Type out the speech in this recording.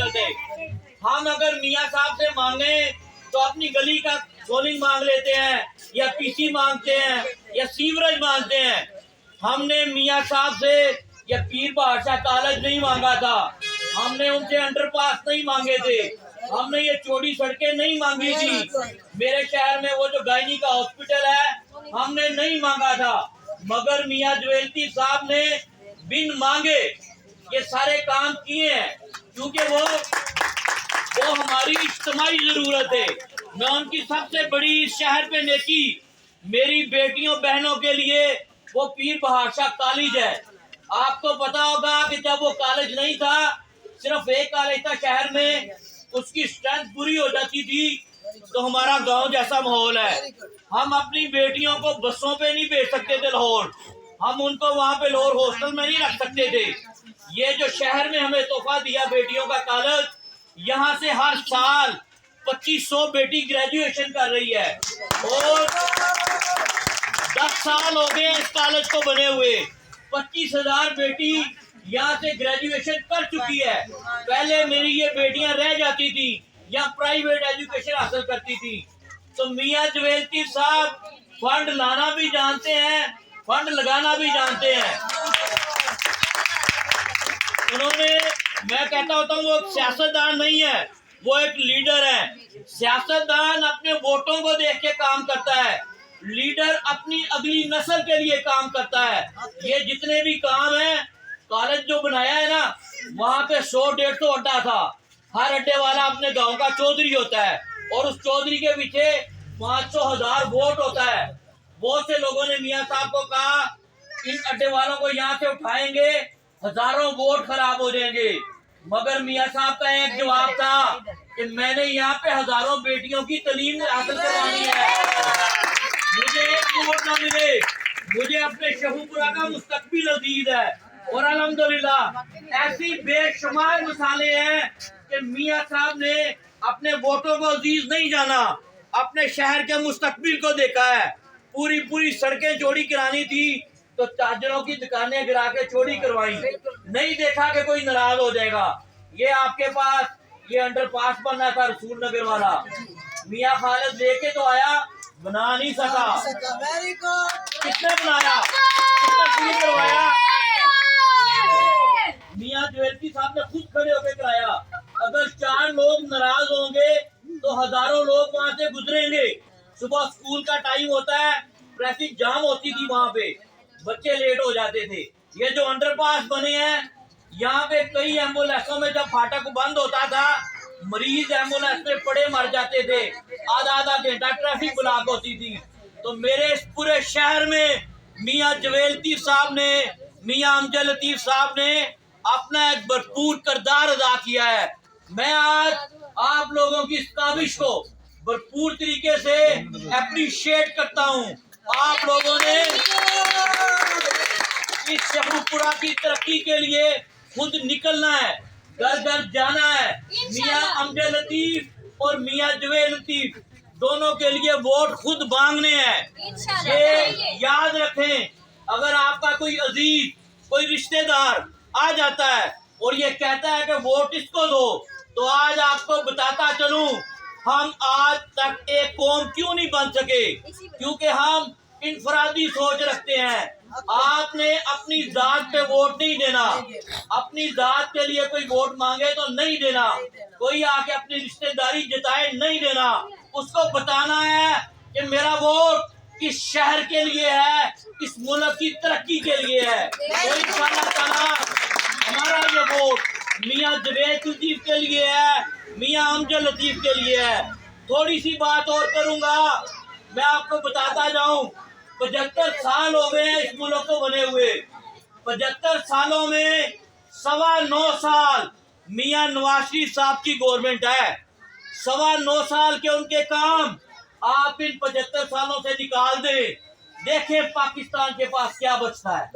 निकलते। हम अगर मियाँ साहब से मांगे तो अपनी गली का सोलिंग मांग लेते हैं, या पीसी मांगते हैं, या सीवरेज मांगते हैं। हमने मियाँ साहब से या पीर बादशाह कॉलेज नहीं मांगा था, हमने उनसे अंडरपास नहीं मांगे थे, हमने ये चौड़ी सड़कें नहीं मांगी थी। मेरे शहर में वो जो गायनी का हॉस्पिटल है हमने नहीं मांगा था, मगर मियाँ जवेलती साहब ने बिन मांगे ये सारे काम किए हैं, क्योंकि वो हमारी इज्तिमाई जरूरत है। मैं उनकी सबसे बड़ी शहर पे नेकी मेरी बेटियों बहनों के लिए वो पीर बादशाह कॉलेज है। आपको पता होगा कि जब वो कॉलेज नहीं था, सिर्फ एक कॉलेज था शहर में, उसकी स्ट्रेंथ पूरी हो जाती थी तो हमारा गांव जैसा माहौल है। हम अपनी बेटियों को बसों पे नहीं भेज सकते थे लाहौर, हम उनको वहाँ पे लाहौर हॉस्टल में नहीं रख सकते थे। ये जो शहर में हमें तोहफा दिया बेटियों का कॉलेज, यहाँ से हर साल 2500 बेटी ग्रेजुएशन कर रही है और 10 साल हो गए इस कॉलेज को बने हुए। 25,000 बेटी यहाँ से ग्रेजुएशन कर चुकी है। पहले मेरी ये बेटियां रह जाती थी या प्राइवेट एजुकेशन हासिल करती थी। तो मियाँ जवेलती साहब फंड लाना भी जानते हैं, फंड लगाना भी जानते हैं। उन्होंने, मैं कहता होता हूँ वो सियासतदान नहीं है, वो एक लीडर है। सियासतदान अपने वोटों को देख के काम करता है, लीडर अपनी अगली नस्ल के लिए काम करता है। ये जितने भी काम है, कॉलेज जो बनाया है ना, वहाँ पे 100-150 अड्डा था। हर अड्डे वाला अपने गांव का चौधरी होता है और उस चौधरी के पीछे 500,000 वोट होता है। बहुत से लोगों ने मियाँ साहब को कहा इन अड्डे वालों को यहाँ से उठाएंगे, हजारों वोट खराब हो जाएंगे, मगर मियाँ साहब का एक जवाब था कि मैंने यहाँ पे हजारों बेटियों की तालीम हासिल करवानी है, मुझे एक वोट ना मिले, मुझे अपने शहूपुरा का मुस्तकबिल अजीज है। और अल्हम्दुलिल्लाह ऐसी बेशुमार मिसालें हैं कि मियाँ साहब ने अपने वोटों को अजीज नहीं जाना, अपने शहर के मुस्तकबिल को देखा है। पूरी सड़कें चौड़ी करानी थी तो चादरों की दुकानें गिरा के चौड़ी करवाई, नहीं देखा कि कोई नाराज हो जाएगा। ये आपके पास ये अंडरपास बनना था रसूल नगर वाला, मियाँ खालिद लेके तो आया, बना नहीं सका। किसने बनाया, किसने शुरू करवाया? मियाँ जवेलती साहब ने खुद खड़े होकर कराया। अगर 4 लोग नाराज होंगे तो हजारों लोग वहाँ से गुजरेंगे। सुबह स्कूल का टाइम होता है, ट्रैफिक जाम होती थी, वहाँ पे बच्चे लेट हो जाते थे। ये जो अंडरपास बने हैं, यहाँ पे कई एम्बुलेंसों में जब फाटक बंद होता था, मरीज एम्बुलेंस में पड़े मर जाते थे, आधा घंटा ट्रैफिक ब्लॉक होती थी। तो मेरे इस पूरे शहर में मियाँ जवेलती साहब ने, मियाँ अमजद लतीफ साहब ने अपना एक भरपूर किरदार अदा किया है। मैं आज आप लोगों की इस काविश को भरपूर तरीके से अप्रिशिएट करता हूँ। आप लोगों ने इस शहूपुरा की तरक्की के लिए खुद निकलना है, घर घर जाना है। मियाँ अमजद लतीफ और मियाँ जवेद लतीफ दोनों के लिए वोट खुद मांगने हैं। ये याद रखें, अगर आपका कोई अजीज, कोई रिश्तेदार आ जाता है और ये कहता है कि वोट इसको दो, तो आज आपको बताता चलूं, हम आज तक एक कौम क्यों नहीं बन सके, क्योंकि हम इनफरादी सोच रखते हैं। आपने अपनी जात पे वोट नहीं देना, अपनी जात के लिए कोई वोट मांगे तो नहीं देना, कोई आके अपनी रिश्तेदारी जताए नहीं देना। उसको बताना है कि मेरा वोट इस शहर के लिए है, इस मुल्क की तरक्की के लिए है। तो इंशाअल्लाह ताला हमारा ये वोट मियाँ जवेद लतीफ के लिए है, मियाँ अमजद लतीफ के लिए है। थोड़ी सी बात और करूंगा, मैं आपको बताता जाऊं, 75 साल हो गए इस मुल्क को बने हुए। 75 सालों में 9.25 साल मियाँ नवाज शरीफ साहब की गवर्नमेंट है। 9.25 साल के उनके काम आप इन 75 सालों से निकाल दें, देखें पाकिस्तान के पास क्या बचता है।